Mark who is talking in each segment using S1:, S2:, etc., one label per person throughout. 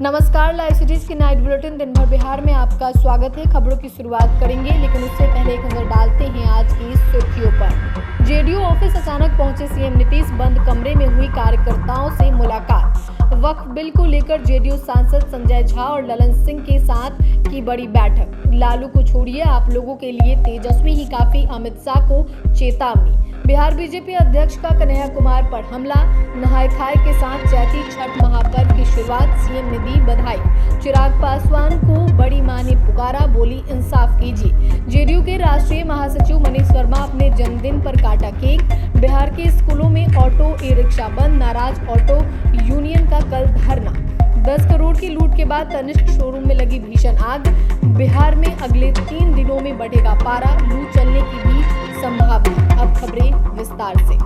S1: नमस्कार, live cities की night bulletin दिन भर बिहार में आपका स्वागत है। खबरों की शुरुआत करेंगे, लेकिन उससे पहले एक नजर डालते हैं आज की सुर्खियों पर। जेडीयू ऑफिस अचानक पहुंचे सीएम नीतीश, बंद कमरे में हुई कार्यकर्ताओं से मुलाकात। वक्फ बिल को लेकर जेडीयू सांसद संजय झा और ललन सिंह के साथ की बड़ी बैठक। लालू को छोड़िए, आप लोगों के लिए तेजस्वी ही काफी, अमित शाह को चेतावनी। बिहार बीजेपी अध्यक्ष का कन्हैया कुमार पर हमला। नहाय खाए के साथ चैती छठ महापर्व की शुरुआत, सीएम ने दी बधाई। चिराग पासवान को बड़ी मां ने पुकारा, बोली इंसाफ कीजिए। जेडीयू के राष्ट्रीय महासचिव मनीष वर्मा अपने जन्मदिन पर काटा केक। बिहार के स्कूलों में ऑटो ई रिक्शा बंद, नाराज ऑटो यूनियन का कल धरना। 10 करोड़ की लूट के बाद तनिष्क शोरूम में लगी भीषण आग। बिहार में अगले 3 दिनों में बढ़ेगा पारा, लू चलने की भी संभावना। अब खबरें विस्तार से।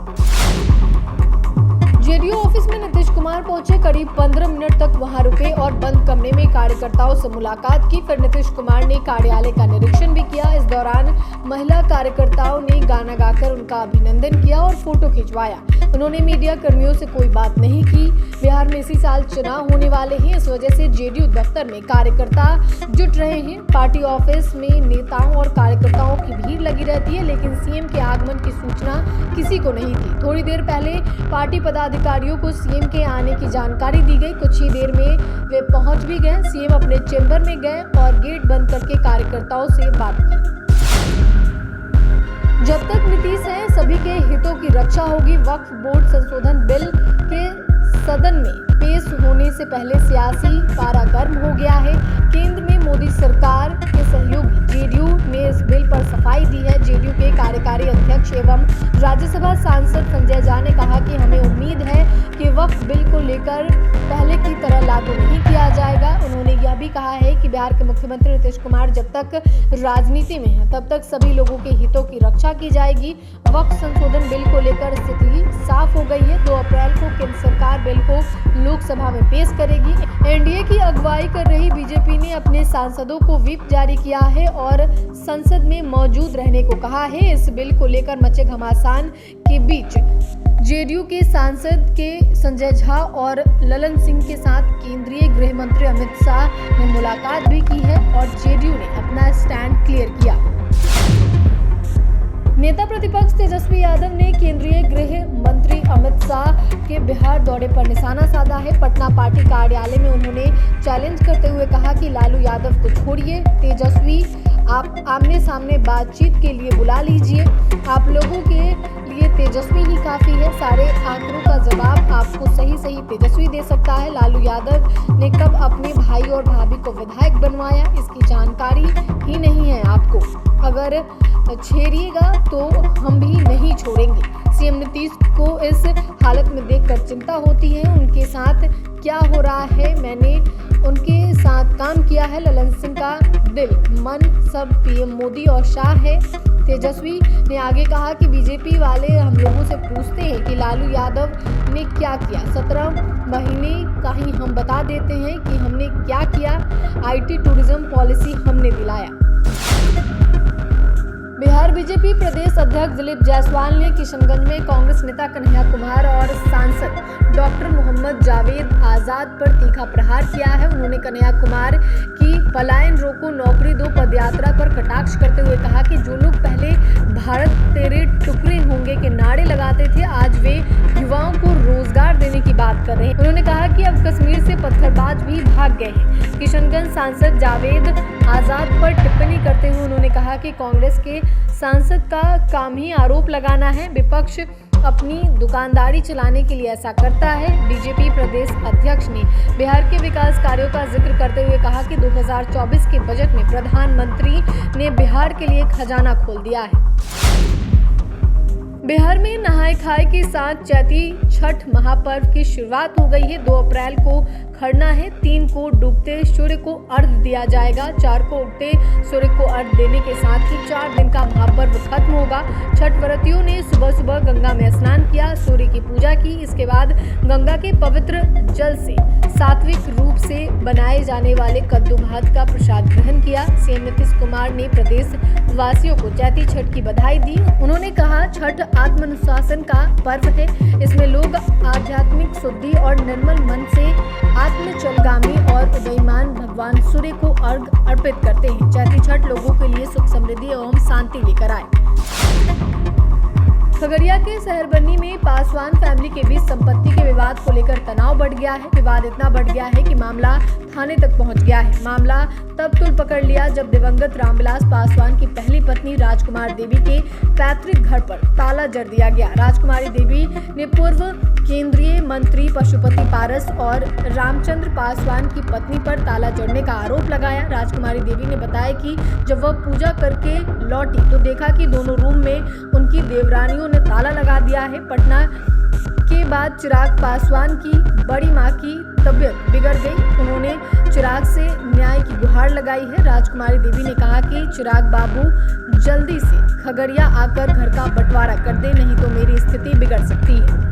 S1: जेडीयू ऑफिस में नीतीश कुमार पहुंचे, करीब 15 मिनट तक वहां रुके और बंद कमरे में कार्यकर्ताओं से मुलाकात की। फिर नीतीश कुमार ने कार्यालय का निरीक्षण भी किया। इस दौरान महिला कार्यकर्ताओं ने गाना गाकर उनका अभिनंदन किया और फोटो खिंचवाया। उन्होंने मीडिया कर्मियों से कोई बात नहीं की। बिहार में इसी साल चुनाव होने वाले हैं, इस वजह से जेडीयू दफ्तर में कार्यकर्ता जुट रहे हैं। पार्टी ऑफिस में नेताओं और कार्यकर्ताओं की भीड़ लगी रहती है, लेकिन सीएम के आगमन की सूचना किसी को नहीं थी। थोड़ी देर पहले पार्टी पदाधिकारियों को सीएम के आने की जानकारी दी गई। कुछ ही देर में वे पहुंच भी गए। सीएम अपने चेंबर में गए और गेट बंद करके कार्यकर्ताओं से बात की। जब तक नीतीश है, सभी के हितों की रक्षा होगी। वक्फ बोर्ड संशोधन बिल के सदन में पेश होने से पहले सियासी पारा गर्म हो गया है। केंद्र में मोदी सरकार के सहयोगी जेडीयू ने इस बिल पर सफाई दी है। जेडीयू के कार्यकारी अध्यक्ष एवं राज्यसभा सांसद संजय झा ने कहा कि हमें उम्मीद है कि वक्फ बिल को लेकर पहले की तरह लागू नहीं किया जाएगा। उन्होंने यह भी कहा है कि बिहार के मुख्यमंत्री नीतीश कुमार जब तक राजनीति में हैं, तब तक सभी लोगों के हितों की रक्षा की जाएगी। वक्फ संशोधन बिल को लेकर स्थिति साफ हो गई है। 2 अप्रैल को केंद्र सरकार बिल को लोकसभा में पेश करेगी। एनडीए की अगुवाई कर रही बीजेपी ने अपने सांसदों को व्हिप जारी किया है और संसद में मौजूद रहने को कहा है। इस बिल को लेकर मचे घमासान के बीच जेडीयू के सांसद के संजय झा और ललन सिंह के साथ केंद्रीय गृह मंत्री अमित शाह ने मुलाकात भी की है और जेडीयू ने अपना स्टैंड क्लियर किया। नेता प्रतिपक्ष तेजस्वी यादव ने केंद्रीय गृह मंत्री अमित शाह के बिहार दौरे पर निशाना साधा है। पटना पार्टी कार्यालय में उन्होंने चैलेंज करते हुए कहा कि लालू यादव को छोड़िए, तेजस्वी आप आमने सामने बातचीत के लिए बुला लीजिए। आप लोगों के लिए तेजस्वी ही काफी है। सारे आंकड़ों का जवाब आपको सही तेजस्वी दे सकता है। लालू यादव ने कब अपने भाई और भाभी को विधायक बनवाया, इसकी जानकारी ही नहीं है आपको। अगर छेड़िएगा तो हम भी नहीं छोड़ेंगे। सीएम नीतीश को इस हालत में देखकर चिंता होती है। उनके साथ क्या हो रहा है, मैंने उनके साथ काम किया है। ललन सिंह का दिल मन सब पीएम मोदी और शाह है। तेजस्वी ने आगे कहा कि बीजेपी वाले हम लोगों से पूछते हैं कि लालू यादव ने क्या किया। 17 महीने का ही हम बता देते हैं कि हमने क्या किया। आईटी टूरिज्म पॉलिसी हमने दिलाया। बिहार बीजेपी प्रदेश अध्यक्ष दिलीप जायसवाल ने किशनगंज में कांग्रेस नेता कन्हैया कुमार और सांसद डॉक्टर मोहम्मद जावेद आजाद पर तीखा प्रहार किया है। उन्होंने कन्हैया कुमार की पलायन रोको नौकरी दो पदयात्रा पर कटाक्ष करते हुए कहा कि जो लोग पहले भारत तेरे टुकड़े होंगे के नारे लगाते थे, आज वे युवाओं को रोजगार देने की बात कर रहे हैं। उन्होंने कहा कि अब कश्मीर से पत्थरबाज भी भाग गए हैं। किशनगंज सांसद जावेद आजाद पर टिप्पणी करते हुए उन्होंने कहा कि कांग्रेस के सांसद का काम ही आरोप लगाना है। विपक्ष अपनी दुकानदारी चलाने के लिए ऐसा करता है। बीजेपी प्रदेश अध्यक्ष ने बिहार के विकास कार्यों का जिक्र करते हुए कहा कि 2024 के बजट में प्रधानमंत्री ने बिहार के लिए खजाना खोल दिया है। बिहार में नहाय खाए के साथ चैती छठ महापर्व की शुरुआत हो गई है। 2 अप्रैल को खरना है, 3 को डूबते सूर्य को अर्घ्य दिया जाएगा, 4 को उगते सूर्य को अर्घ्य देने के साथ ही 4 दिन का महापर्व खत्म होगा। छठ व्रतियों ने सुबह सुबह गंगा में स्नान किया, सूर्य की पूजा की। इसके बाद गंगा के पवित्र जल से सात्विक रूप से बनाए जाने वाले कद्दू भात का प्रसाद ग्रहण किया। सीएम नीतीश कुमार ने प्रदेश वासियों को चैती छठ की बधाई दी। उन्होंने कहा, छठ आत्मानुशासन का पर्व है। इसमें लोग आध्यात्मिक शुद्धि और निर्मल मन से आत्मचलगामी और उदयमान भगवान सूर्य को अर्घ अर्पित करते हैं। चैती छठ लोगों के लिए सुख समृद्धि एवं शांति लेकर आए। खगड़िया के शहरबन्नी में पासवान फैमिली के बीच संपत्ति के विवाद को लेकर तनाव बढ़ गया है। विवाद इतना बढ़ गया है कि मामला थाने तक पहुंच गया है। मामला तब तुल पकड़ लिया जब दिवंगत रामविलास पासवान की पहली पत्नी राजकुमार देवी के पैतृक घर पर ताला जड़ दिया गया। राजकुमारी देवी ने पूर्व केंद्रीय मंत्री पशुपति पारस और रामचंद्र पासवान की पत्नी पर ताला जड़ने का आरोप लगाया। राजकुमारी देवी ने बताया कि जब वह पूजा करके लौटी तो देखा कि दोनों रूम में उनकी देवरानियों ने ताला लगा दिया है। पटना के बाद चिराग पासवान की बड़ी मां की तबीयत बिगड़ गई। उन्होंने चिराग से न्याय की गुहार लगाई है। राजकुमारी देवी ने कहा कि चिराग बाबू जल्दी से खगड़िया आकर घर का बंटवारा कर दे, नहीं तो मेरी स्थिति बिगड़ सकती है।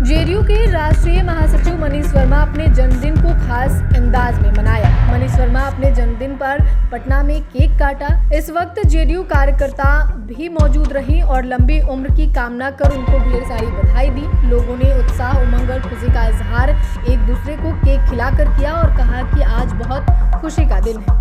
S1: जेडीयू के राष्ट्रीय महासचिव मनीष वर्मा अपने जन्मदिन को खास अंदाज में मनाया। मनीष वर्मा अपने जन्मदिन पर पटना में केक काटा। इस वक्त जेडीयू कार्यकर्ता भी मौजूद रही और लंबी उम्र की कामना कर उनको ढेर सारी बधाई दी। लोगों ने उत्साह, उमंग और खुशी का इजहार एक दूसरे को केक खिलाकर किया और कहा कि आज बहुत खुशी का दिन है।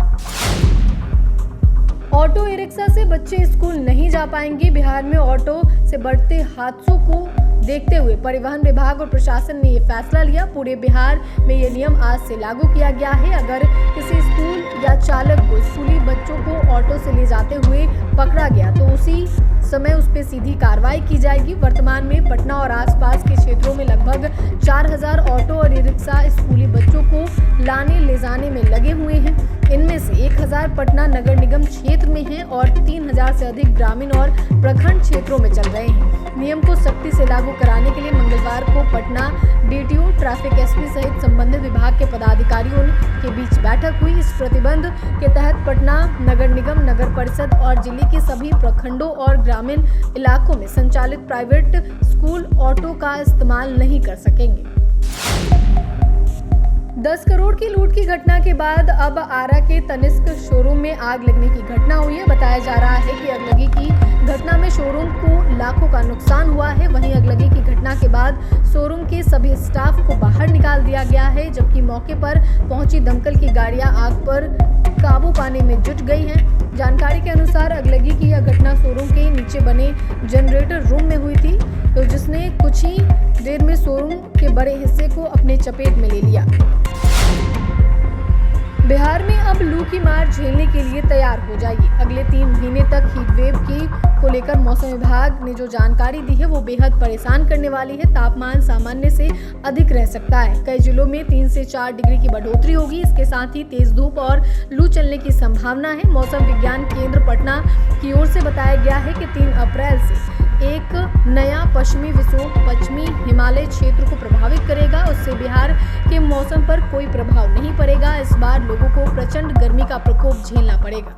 S1: ऑटो ई रिक्शा से बच्चे स्कूल नहीं जा पाएंगे। बिहार में ऑटो से बढ़ते हादसों को देखते हुए परिवहन विभाग और प्रशासन ने ये फैसला लिया। पूरे बिहार में ये नियम आज से लागू किया गया है। अगर किसी स्कूल या चालक को स्कूली बच्चों को ऑटो से ले जाते हुए पकड़ा गया तो उसी समय उस पर सीधी कार्रवाई की जाएगी। वर्तमान में पटना और आसपास के क्षेत्रों में लगभग 4000 ऑटो और ई रिक्शा स्कूली बच्चों को लाने ले जाने में लगे हुए हैं। इनमें से 1000 पटना नगर निगम क्षेत्र में हैं और 3000 से अधिक ग्रामीण और प्रखंड क्षेत्रों में चल रहे हैं। नियम को सख्ती से लागू कराने के लिए मंगलवार को पटना डीटीओ, ट्रैफिक एसपी सहित संबंधित विभाग के पदाधिकारियों के बीच बैठक हुई। इस प्रतिबंध के तहत पटना नगर निगम, नगर परिषद और जिले के सभी प्रखंडों और ग्रामीण इलाकों में संचालित प्राइवेट स्कूल ऑटो का इस्तेमाल नहीं कर सकेंगे। 10 करोड़ की लूट की घटना के बाद अब आरा के तनिष्क शोरूम में आग लगने की घटना हुई है। बताया जा रहा है कि अगलगी की घटना में शोरूम को लाखों का नुकसान हुआ है। वहीं अगलगी की घटना के बाद शोरूम के सभी स्टाफ को बाहर निकाल दिया गया है, जबकि मौके पर पहुंची दमकल की गाड़ियां आग पर काबू पाने में जुट गई हैं। जानकारी के अनुसार अगलगी की यह घटना शोरूम के नीचे बने जनरेटर रूम में हुई थी, तो जिसने कुछ ही देर में शोरूम के बड़े हिस्से को अपने चपेट में ले लिया। बिहार में अब लू की मार झेलने के लिए तैयार हो जाइए। अगले 3 महीने तक हीट वेव को लेकर मौसम विभाग ने जो जानकारी दी है वो बेहद परेशान करने वाली है। तापमान सामान्य से अधिक रह सकता है। कई जिलों में 3 से 4 डिग्री की बढ़ोतरी होगी। इसके साथ ही तेज धूप और लू चलने की संभावना है। मौसम विज्ञान केंद्र पटना की ओर से बताया गया है कि 3 अप्रैल से एक नया पश्चिमी विक्षोभ पश्चिमी हिमालय क्षेत्र को प्रभावित करेगा। उससे बिहार के मौसम पर कोई प्रभाव नहीं पड़ेगा। इस बार लोगों को प्रचंड गर्मी का प्रकोप झेलना पड़ेगा।